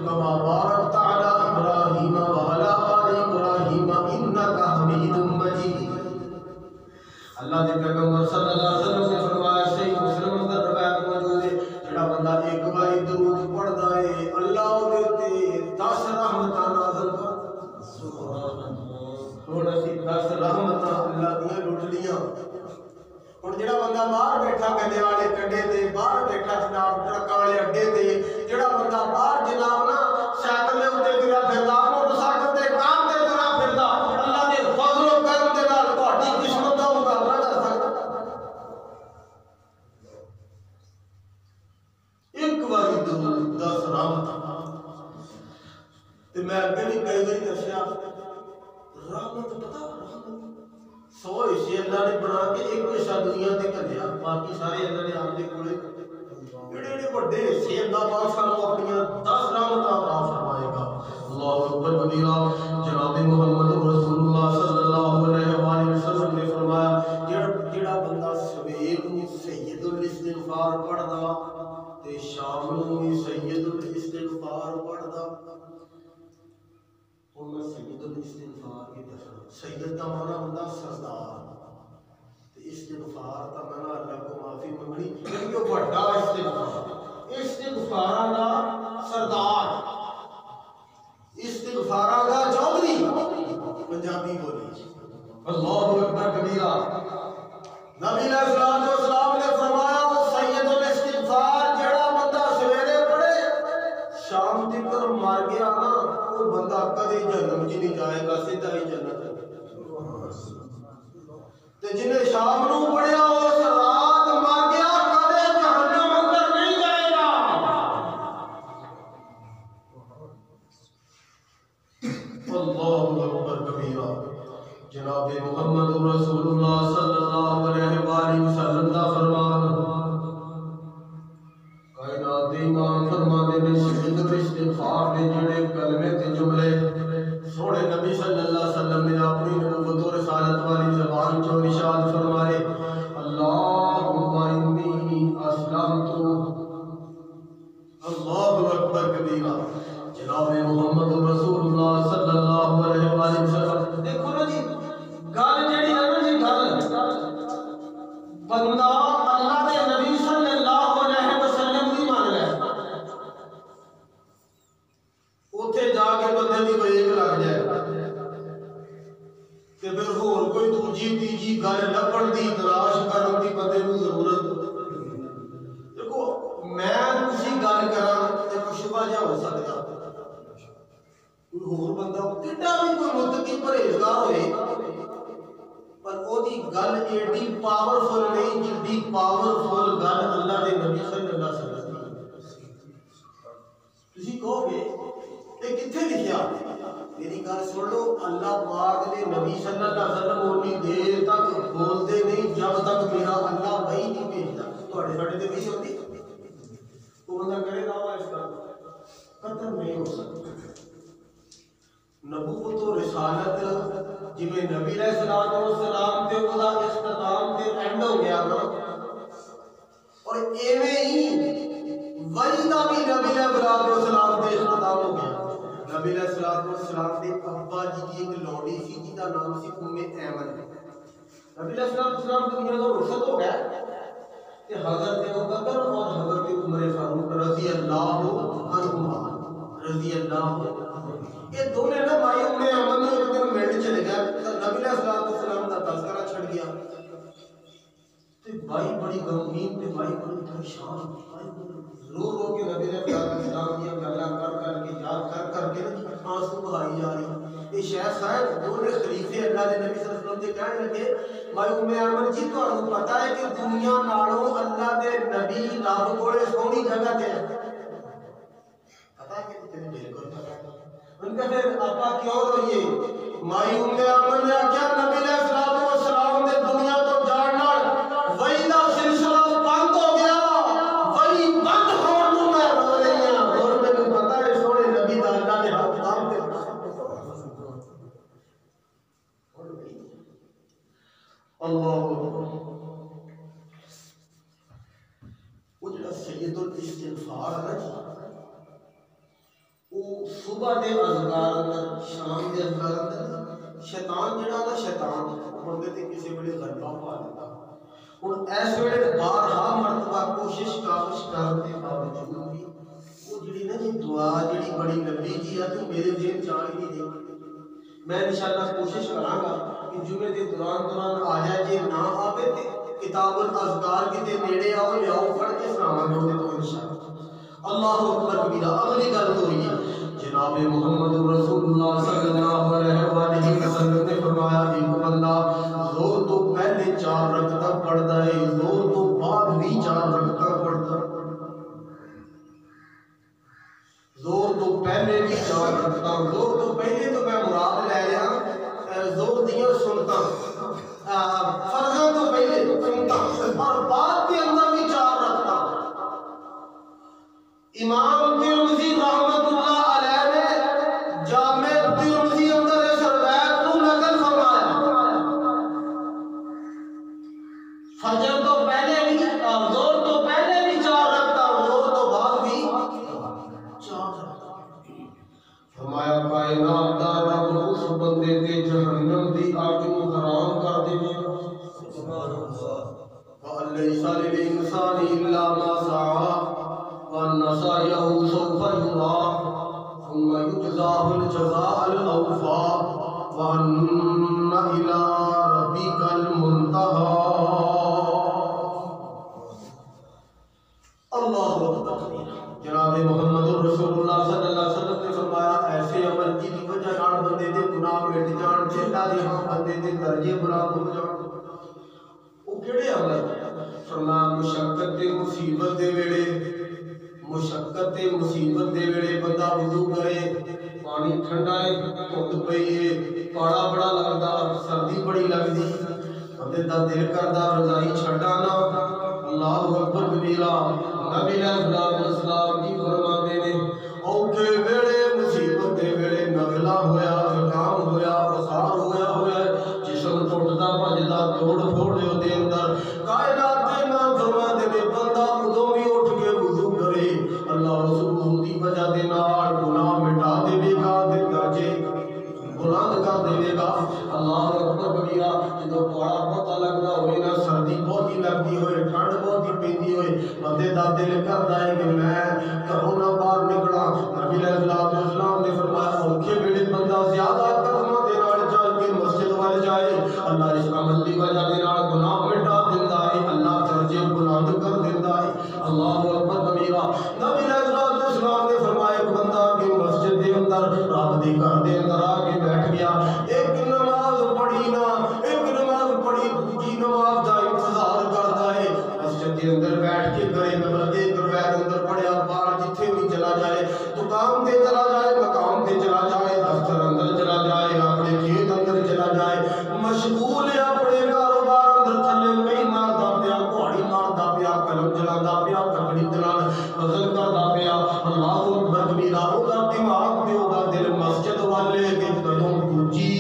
کما بارکت علی ابراہیم وعلی آل ابراہیم انک حمید مجید۔ اللہ کے پیغمبر صلی اللہ علیہ وسلم نے فرمایا صحیح مسلم اندر روایت موجود ہے جڑا بندہ ایک بار درود پڑھدا ہے اللہ دے تے 10 رحمتاں نازل کر، سبحان اللہ، ہن اسی 10 رحمتاں اللہ دیاں لٹ لیاں، ہن جڑا بندہ باہر بیٹھا کندے والے کنڈے تے باہر بیٹھا جناب ٹرک والے اڈے تے، جڑا بندہ باہر جناب نا سائیکل دے اوتے پھردا پھردا موٹر سائیکل تے کام تے ترا پھردا، اللہ دے فضل و کرم دے نال تہاڈی قسمت دا مقابلہ کر سکدا، ایک باری درود 10 رحمتاں تے میں اگے بھی کئی بار دسیا رحمت پتہ رحمت 100 حصے اللہ نے بنا کے ایک حصہ دنیا تے گھلیا، باقی سارے اللہ نے آپ دے کولے جڑے جڑے بڑے حصے اللہ پاک سانوں اپنی 10 رحمتاں عطا فرمائے گا۔ اللہ اکبر کبیرہ، جناب محمد رسول اللہ صلی اللہ علیہ وآلہ وسلم نے فرمایا جڑا بندہ سویر نوں سید الاستغفار پڑھدا تے شام نوں بھی سید الاستغفار پڑھدا، ہن سید الاستغفار کی دسنا، سید دا معنی ہوندا سردار تے استغفار دا معنی اللہ کو معافی منگنی، کیونکہ بڑا استغفار استغفاراں دا سردار، استغفاراں دا چودھری پنجابی بولی، اللہ اکبر کبیرہ۔ نبی علیہ الصلوۃ والسلام نے فرمایا وہ سید الاستغفار جڑا بندہ سویرے پڑھے شام تک مر گیا نا وہ بندہ کدی جہنم چ نہیں جائے گا، سیدھا ہی جنت تے جنہیں شام نو پڑھیا اس رات مر گیا کدی جہنم اندر نہیں جائے گا۔ اللہ اکبر کبیرہ، جناب محمد رسول اللہ صلی اللہ علیہ وآلہ وسلم کا فرمان، کائنات امام فرماتے ہیں سید الاستغفار دے جڑے کلمے تے جملے سونے نبی صلی اللہ علیہ وسلم نے اپنی نبوت و رسالت والی زبان چوں ارشاد فرمائے، اللہم انی اسلمت، اللہ اکبر کبیرہ، جناب محمد رسول اللہ صلی اللہ علیہ وآلہ وسلم۔ دیکھو نا جی گل جڑی ہے نا جی گل بندہ اللہ دے نبی صلی اللہ علیہ وسلم دی مان لے، اوتھے جا کے بندے دی ویگ لگ جائے تے پھر ہور کوئی دوجی تیجی گل لبھن دی تلاش کرن دی بندے نوں ضرورت۔ دیکھو میں تسی گل کراں تے کوئی شبہ جا ہو سکدا، کوئی ہور بندہ کیڈا بھی کوئی متقی پرہیزگار ہوئے پر وہ دی گل ایڈی پاورفل نہیں جتنی پاورفل گل اللہ دے نبی صلی اللہ علیہ وسلم تسی کہو گے یہ کتنے لکھیا؟ میری گل سن لو، اللہ پاک نے نبی صلی اللہ علیہ وسلم اتنی دیر تک بولتے نہیں جب تک میرا اللہ وحی نہیں بھیجتا۔ تھوڑے ساڈے تے وحی ہوتی وہ بندہ کرے گا اس کا قتل نہیں ہو سکتا۔ نبوت و رسالت جویں نبی علیہ الصلوۃ والسلام تے اودا اختتام تے اینڈ ہو گیا نا، اور ایویں ہی وحی دا بھی نبی علیہ السلام تے اختتام ہو گیا۔ نبی علیہ السلام دے ابا جی کی ایک لوڑی سی جہدا نام سی ایمن۔ نبی علیہ السلام دنیا تو رخصت ہو گیا کہ حضرت ابوبکر اور حضرت عمر فاروق رضی اللہ عنہما یہ دونوں نا بھائی اپنے امن میں ایک دن ملٹ چلے گئے، نبی علیہ السلام کا تذکرہ چھڑ گیا تے بھائی بڑی غمگین تے بھائی بڑی پریشان رو رو کے نبی علیہ السلام کی گلاں کر کے یاد کر کے آنسو بہائی جا رہی۔ یہ شیخ صاحب دونوں خلیفے اللہ دے نبی صلی اللہ علیہ وسلم سے کہنے لگے بھائی امن جی تانوں پتہ ہے کہ دنیا نالوں اللہ دے نبی رب کولے سونی جگہ تے ہے، پتہ ہے کہ تیرے بالکل پتہ ہے۔ ان کا پھر آپا کیوں روئیے؟ مائی امن نے کیا نبی علیہ السلام نے دنیا تو جان نال وہی دا سلسلہ بند ہو گیا، وہی بند ہون نوں میں رو رہی ہاں، اور مینوں پتہ ہے سونے نبی دا اللہ نے حق کام تے اللہ وہ جڑا سید الاستغفار ہے نا وہ صبح دے اذکار اندر شام دے اذکار اندر شیطان جڑا نا شیطان بندے تے کسی ویلے غلبہ پا دیتا۔ ہن اس ویلے بارہا مرتبہ کوشش کرن دے باوجود بھی وہ جڑی نا جی دعا جڑی بڑی لمبی جی ہے تو میرے ذہن چ آ ہی نہیں رہی۔ میں انشاءاللہ کوشش کراں گا کہ جمعے دے دوران آ جائے، جے نہ آوے تے کتاب الاذکار کتے نیڑے آؤ لیاؤ پڑھ کے سناواں گا اودے تو انشاءاللہ۔ اللہ اکبر کبیرہ۔ اگلی گل ہوئی ہے جناب محمد رسول اللہ صلی اللہ علیہ وآلہ وسلم نے فرمایا ایک بندہ زور تو پہلے 4 رکعتاں پڑھتا ہے، زور تو بعد بھی 4 رکعتاں پڑھتا ہے، زور تو پہلے بھی 4 رکعتاں، زور تو پہلے تو میں مراد لے رہا زور دیاں سنتاں، فرضاں تو پہلے سنتاں اور بعد کے اندر بھی 4 رکعتاں۔ امام ترمذی رحمت اللہ علیہ نے جامع ترمذی اندر اس روایت کو نقل فرمایا، فجر تو پہلے بھی زور تو پہلے بھی 4 رکعتاں، زور تو بعد بھی 4 رکعتاں۔ فرمایا کائنات دا رب اس بندے تے جہنم دی آگ نوں حرام کر دے گا، سبحان اللہ۔ وَلَيْسَ لِلْإِنسَانِ إِلَّا مَا سَعَىٰ وَأَنَّ سَعْيَهُ سَوْفَ يُرَىٰ ثُمَّ يُجْزَاهُ الْجَزَاءَ الْأَوْفَىٰ وَأَنَّ إِلَىٰ رَبِّكَ الْمُنتَهَىٰ۔ اللہ اکبر۔ جناب محمد رسول اللہ صلی اللہ علیہ وسلم نے فرمایا ایسے عمل کی وجہ نال بندے دے گناہ مٹ جان، اللہ دے ہاں بندے دے درجے بلند ہو جان۔ وہ کیڑے عمل؟ فرمایا مشقت تے مصیبت دے ویلے، مشقت تے مصیبت دے ویلے بندہ وضو کرے، پانی ٹھنڈا ہے، دھند پئی ہے، پاڑا بڑا لگدا، سردی بڑی لگدی، بندے دا دل کردا رضائی چھڈا نہ، اللہ اکبر کبیرہ۔ نبی علیہ السلام کی فرماتے نے اوکھے ویلے مصیبت دے ویلے نغلا ہویا، زکام ہویا، بخار ہویا جسم ٹوٹدا بھجدا توڑ پھوڑ دے اندر کائنات دے نام فرماتے نے بندہ ادوں بھی اٹھ کے وضو کرے، اللہ رسول دی وجہ دے نال گناہ مٹا دے گا تے درجے بلند کر دے گا۔ اللہ اکبر کبیرہ۔ جدوں پاڑا پتہ لگدا ہوئے نا، سردی بہت ہی لگدی ہوئے، ٹھنڈ بہت ہی پیندی ہوئے، بندے دا دل کردا ہے کہ میں گھروں نہ باہر نکلا۔ نبی علیہ السلام نے فرمایا اوکھے ویلے بندہ زیادہ قدماں دے نال چل کے مسجد ول جائے، اللہ اس عمل دی وجہ دے نال گناہ مٹا دیندا ہے، اللہ درجے بلند کر دیندا ہے۔ اللہ اکبر کبیرہ۔ نبی علیہ السلام نے فرمایا ایک بندہ کہ مسجد دے اندر رات دی گھر دے اندر آ کے بیٹھ گیا، ایک نماز پڑھی نا، ایک نماز کرے نمبر ایک روایت اندر پڑھیا باہر جتھے بھی چلا جائے دکان تے چلا جائے مقام تے چلا جائے دفتر اندر چلا جائے اپنے کھیت اندر چلا جائے مشغول ہے اپنے کاروبار اندر تھلے کئی ماردا پیا گھوڑی ماردا پیا قلم چلانا پیا تکڑی دلال غزل کردا پیا اللہ اکبر کبیرہ دا دماغ پہ ہوگا دل مسجد والے کے کدوں دوجی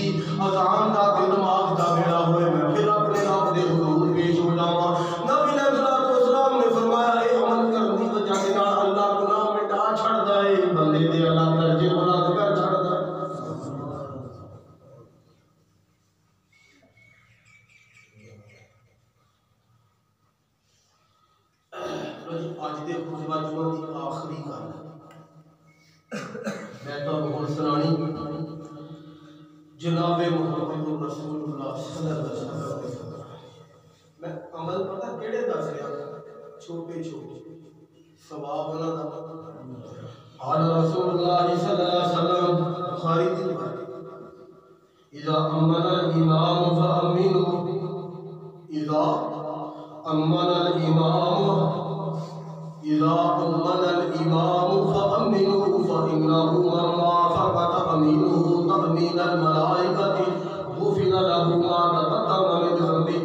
اذان دا دماغ دا بیڑا ہوئے میں پھر اپنے آپ دے حضور پیش ہو جاواں نبی علیہ الصلوۃ والسلام نے فرمایا اے عمل کرن دی وجہ دے نال اللہ گناہ مٹا چھڑدا ہے بندے دے اللہ درجے بلند کر چھڑدا ہے اج دے خطبہ جمعہ دی آخری گل میں تو ہن سنانی جناب محمد رسول اللہ صلی اللہ علیہ وسلم میں عمل پتہ کیڑے دس رہا چھوٹے چھوٹے ثواب انہاں دا قال رسول اللہ صلی اللہ علیہ وسلم بخاری دی روایت اذا امن الامام فامنوا اذا امن الامام إذا أمن الإمام فأمنوا فإنه من وافق تأمينه تأمين الملائكة غفر له ما تقدم من ذنبه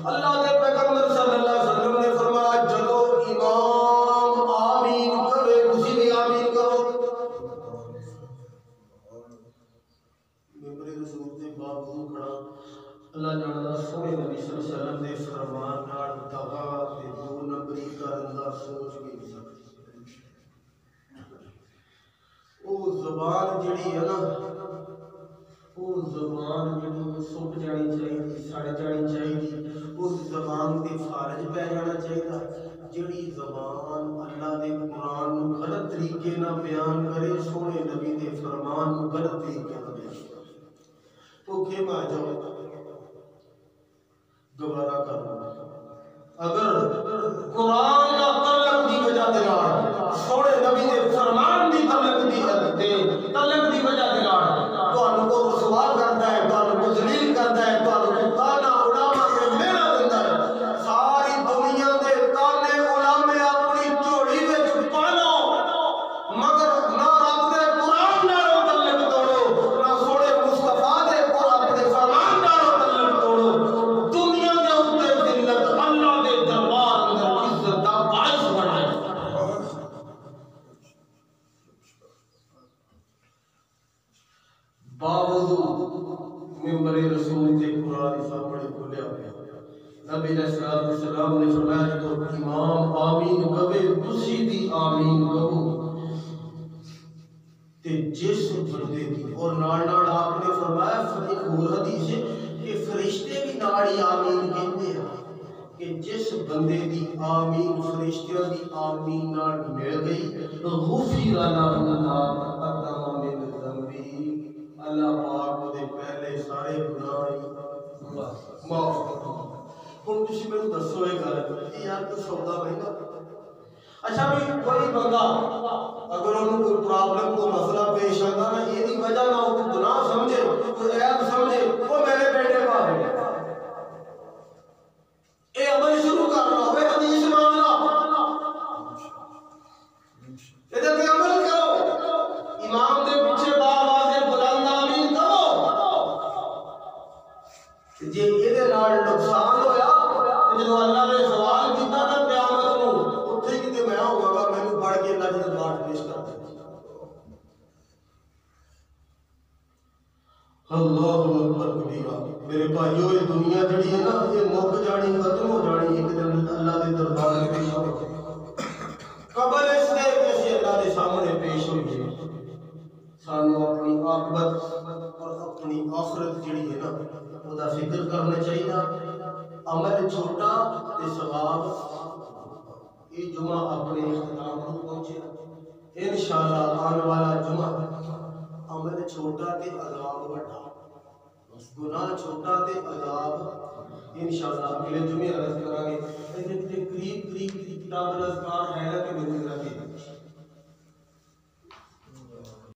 اللہ کے پیغمبر صلی اللہ علیہ وسلم نے فرمایا جدو امام آمین کرے اسی بھی آمین کرو ممبر رسول دے باوجود کھڑا اللہ جاندا سونے نبی صلی اللہ علیہ وسلم دے فرمان نال دغا تے دو نمبری کرن دا سوچ بھی نہیں سکتے او زبان جڑی ہے نا او زبان جڑی سک جانی چاہیے سڑ جانی چاہیے اس زبان تے فارج پہ جانا چاہیے جڑی زبان اللہ دے قرآن نو غلط طریقے نال بیان کرے سونے نبی دے فرمان نو غلط طریقے نال بیان کرے تو کہ ما جاؤ دوبارہ کرنا اگر قرآن کا تعلق دی وجہ دے نال سونے نبی دے فرمان دی تعلق دی وجہ دے نال تانوں کو رسوا کردا ہے تانوں کو ذلیل کردا ہے تانوں کو تانا علماء کے میرا دیندا ہے ساری دنیا دے تانے علماء اپنی جوڑی وچ پا لو مگر نہ رب دے قرآن نال تعلق توڑو نہ سونے مصطفیٰ دے کو اپنے فرمان نال تعلق توڑو دنیا دے اوپر ذلت اللہ دے دربار اندر عزت دا باعث بنائے باوجود ممبر رسول کے قرآن سامنے کھولیا پیا نبی علیہ الصلوۃ والسلام نے فرمایا تو امام آمین کہے تسی بھی آمین کہو تے جس بندے دی اور نال نال آپ نے فرمایا ایک اور حدیث ہے کہ فرشتے بھی نال ہی آمین کہتے ہیں کہ جس بندے دی آمین فرشتیاں دی آمین نال مل گئی غفر له ما تقدم من ذنبه اللہ پاک دے پہلے سارے گناہ معاف کر ہن تسی مینوں دسو اے گل یار تو سودا مہنگا اچھا بھی کوئی بندہ اگر انہوں کوئی پرابلم کو مسئلہ پیش آتا نا یہ دی وجہ نہ ہو کہ گناہ سمجھے کوئی عیب سمجھے وہ میرے بیٹے کا ہے اے عمل شروع کر لو اے حدیث مان لو ادھر پہ عمل کرو امام دے پیچھے باواز بلند آمین کرو جے یہ نال نقصان ہویا جدو اللہ نے سوال کیتا نا قیامت نو اوتھے کتے میں ہوگا گا مینوں پڑھ کے اللہ جی بات پیش کر دے اللہ اکبر کبیرہ میرے بھائیو یہ دنیا جڑی ہے نا یہ مک جانی ختم ہو جانی ایک دن اللہ دے دربار میں پیش ہو قبل اس دے کہ اللہ دے سامنے پیش ہوئیے سانو اپنی عاقبت اور اپنی آخرت جڑی ہے نا وہ دا فکر کرنا چاہیے عمل چھوٹا تے ثواب یہ جمعہ اپنے اختتام کو پہنچے انشاءاللہ آنے والا جمعہ عمل چھوٹا تے عذاب بڑا گناہ چھوٹا تے عذاب انشاءاللہ اگلے جمعے عرض کریں گے قریب کتاب الاذکار ہے کہ